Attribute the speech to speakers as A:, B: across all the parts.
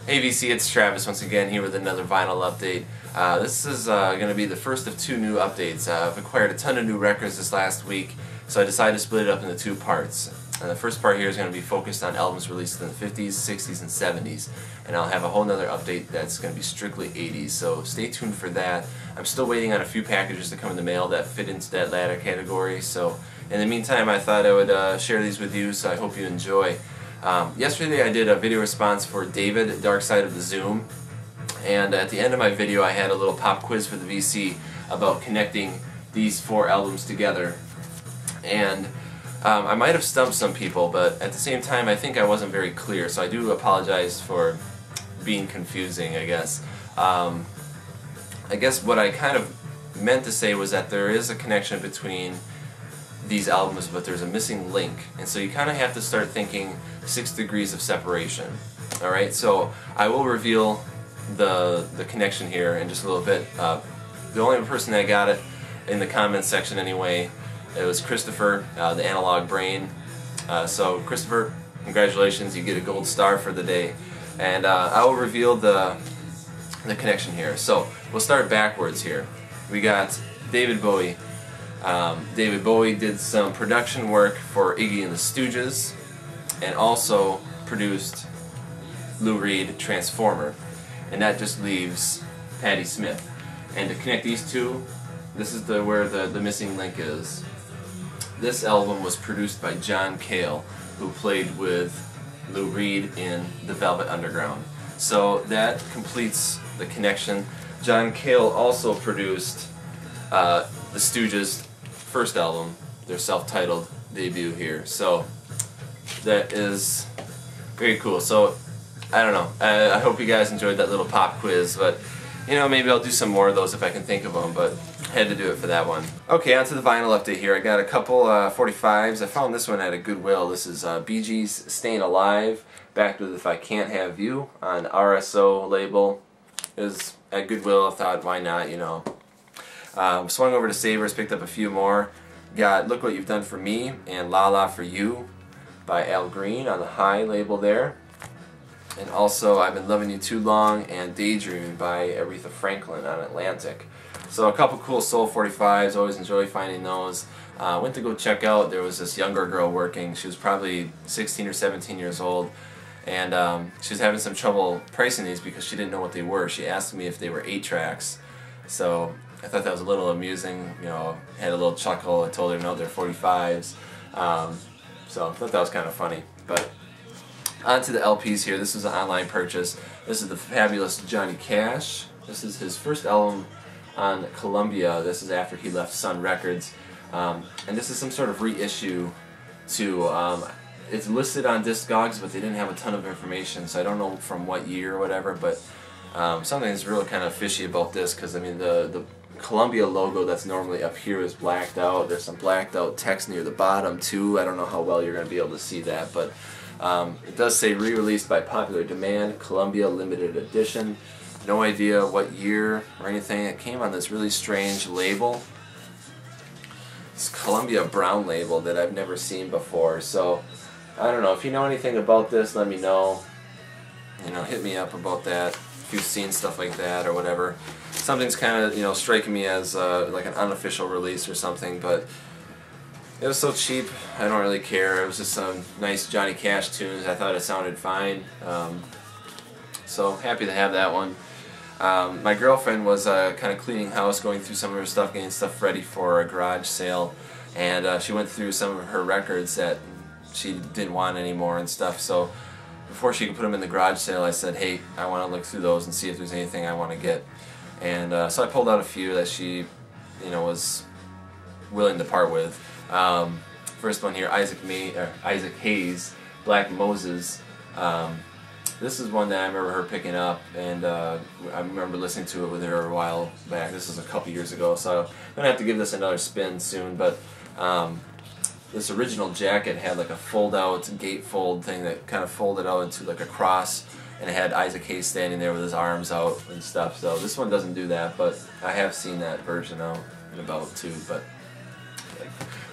A: Hey VC, it's Travis once again here with another vinyl update. This is going to be the first of two new updates. I've acquired a ton of new records this last week, so I decided to split it up into two parts. And the first part here is going to be focused on albums released in the 50s, 60s, and 70s. And I'll have a whole nother update that's going to be strictly 80s, so stay tuned for that. I'm still waiting on a few packages to come in the mail that fit into that latter category, so in the meantime I thought I would share these with you, so I hope you enjoy. Yesterday I did a video response for David, Dark Side of the Zoom, and at the end of my video I had a little pop quiz for the VC about connecting these four albums together. And I might have stumped some people, but at the same time I think I wasn't very clear, so I do apologize for being confusing, I guess. I guess what I kind of meant to say was that there is a connection between these albums, but there's a missing link, and so you kind of have to start thinking 6 degrees of separation. Alright, so I will reveal the connection here in just a little bit. The only person that got it in the comments section anyway, it was Christopher, the Analog Brain. So Christopher, congratulations, you get a gold star for the day. And I will reveal the connection here. So we'll start backwards here. We got David Bowie. David Bowie did some production work for Iggy and the Stooges, and also produced Lou Reed Transformer, and that just leaves Patti Smith. And to connect these two, this is where the missing link is. This album was produced by John Cale, who played with Lou Reed in the Velvet Underground. So that completes the connection. John Cale also produced the Stooges' first album, their self-titled debut here. So that is very cool. So I don't know, I hope you guys enjoyed that little pop quiz, but you know, maybe I'll do some more of those if I can think of them, but had to do it for that one. Okay, on to the vinyl update here. I got a couple 45s. I found this one at a Goodwill. This is Bee Gees' Staying Alive, backed with If I Can't Have You on RSO label. It was at Goodwill. I thought, why not, you know. Swung over to Savers, picked up a few more. Got Look What You've Done For Me and La La For You by Al Green on the High label there. And also I've Been Loving You Too Long and Daydreaming by Aretha Franklin on Atlantic. So a couple cool soul 45s, always enjoy finding those. Went to go check out, there was this younger girl working. She was probably 16 or 17 years old, and she was having some trouble pricing these because she didn't know what they were. She asked me if they were 8-tracks. So I thought that was a little amusing, you know, had a little chuckle. I told her no, they're 45s. So I thought that was kind of funny. But on to the LPs here. This is an online purchase. This is the fabulous Johnny Cash. This is his first album on Columbia. This is after he left Sun Records. And this is some sort of reissue to, it's listed on Discogs, but they didn't have a ton of information, so I don't know from what year or whatever, but something that's really kind of fishy about this, because I mean the Columbia logo that's normally up here is blacked out. There's some blacked out text near the bottom too. I don't know how well you're going to be able to see that, but it does say re-released by popular demand, Columbia limited edition. No idea what year or anything. It came on this really strange label. It's Columbia brown label that I've never seen before. So I don't know, if you know anything about this, let me know. You know, hit me up about that if you've seen stuff like that or whatever. Something's kind of, you know, striking me as like an unofficial release or something, but it was so cheap, I don't really care. It was just some nice Johnny Cash tunes. I thought it sounded fine. So happy to have that one. My girlfriend was kind of cleaning house, going through some of her stuff, getting stuff ready for a garage sale, and she went through some of her records that she didn't want anymore and stuff. So before she could put them in the garage sale, I said, hey, I want to look through those and see if there's anything I want to get. And so I pulled out a few that she, you know, was willing to part with. First one here, Isaac Hayes, Black Moses. This is one that I remember her picking up, and I remember listening to it with her a while back. This was a couple years ago, so I'm going to have to give this another spin soon. But this original jacket had like a fold-out gatefold thing that kind of folded out into like a cross, and it had Isaac Hayes standing there with his arms out and stuff. So this one doesn't do that, but I have seen that version out and about too. But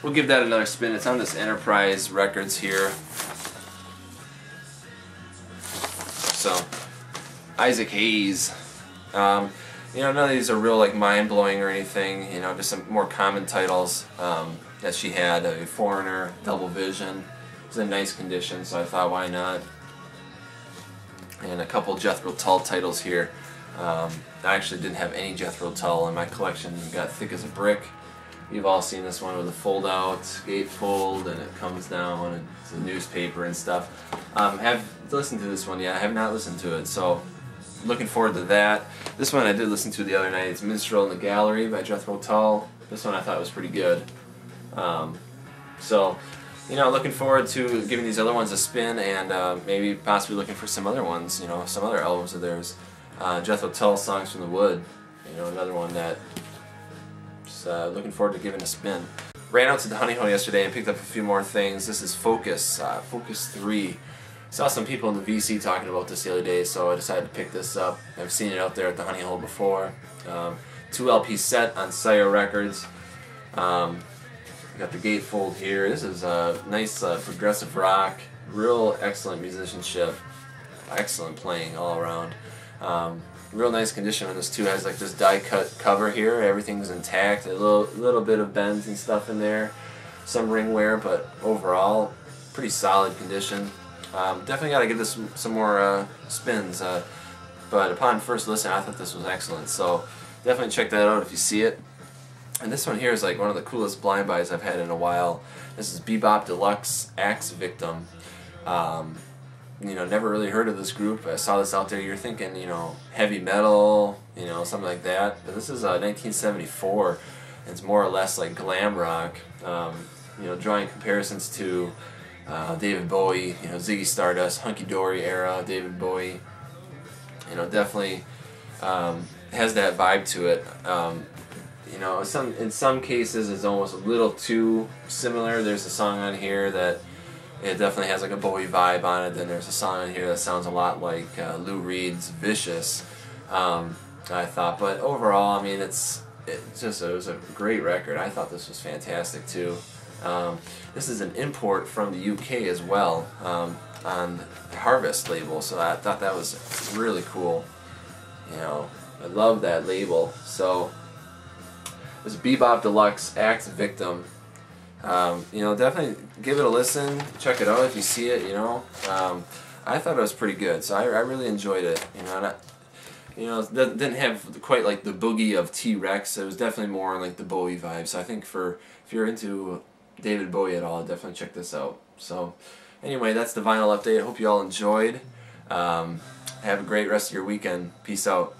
A: we'll give that another spin. It's on this Enterprise Records here. So Isaac Hayes. You know, none of these are real like mind-blowing or anything. You know, just some more common titles that she had. A Foreigner, Double Vision. It's in nice condition, so I thought, why not? And a couple Jethro Tull titles here. I actually didn't have any Jethro Tull in my collection. It got thick as a brick. You've all seen this one with a fold-out gatefold, and it comes down, and it's a newspaper and stuff. Have listened to this one yet? I have not listened to it, so looking forward to that. This one I did listen to the other night. It's Minstrel in the Gallery by Jethro Tull. This one I thought was pretty good. So, you know, looking forward to giving these other ones a spin, and maybe possibly looking for some other ones, you know, some other albums of theirs. Jethro Tull, Songs from the Wood, you know, another one that just looking forward to giving a spin. Ran out to the Honey Hole yesterday and picked up a few more things. This is Focus, Focus 3. Saw some people in the VC talking about this the other day, so I decided to pick this up. I've seen it out there at the Honey Hole before. 2 LP set on Sire Records. Got the gatefold here. This is nice progressive rock. Real excellent musicianship. Excellent playing all around. Real nice condition on this too. Has like this die cut cover here. Everything's intact. A little bit of bends and stuff in there. Some ring wear, but overall pretty solid condition. Definitely got to give this some more spins, but upon first listen I thought this was excellent, so definitely check that out if you see it. And this one here is like one of the coolest blind buys I've had in a while. This is Beebop Deluxe Axe Victim. You know, never really heard of this group. I saw this out there, you're thinking, you know, heavy metal, you know, something like that, but this is 1974. It's more or less like glam rock, you know, drawing comparisons to David Bowie, you know, Ziggy Stardust, Hunky Dory era, David Bowie. You know, definitely has that vibe to it. You know, in some cases it's almost a little too similar. There's a song on here that it definitely has like a Bowie vibe on it. Then there's a song on here that sounds a lot like Lou Reed's Vicious. I thought, but overall, I mean, it was a great record. I thought this was fantastic too. This is an import from the UK as well, on the Harvest label, so I thought that was really cool. You know, I love that label. So this is Beebop Deluxe Axe Victim. You know, definitely give it a listen, check it out if you see it. You know, I thought it was pretty good, so I really enjoyed it. You know, and it didn't have quite like the boogie of T-Rex. It was definitely more like the Bowie vibe. So I think if you're into David Bowie at all, definitely check this out. So anyway, that's the vinyl update. I hope you all enjoyed. Have a great rest of your weekend. Peace out.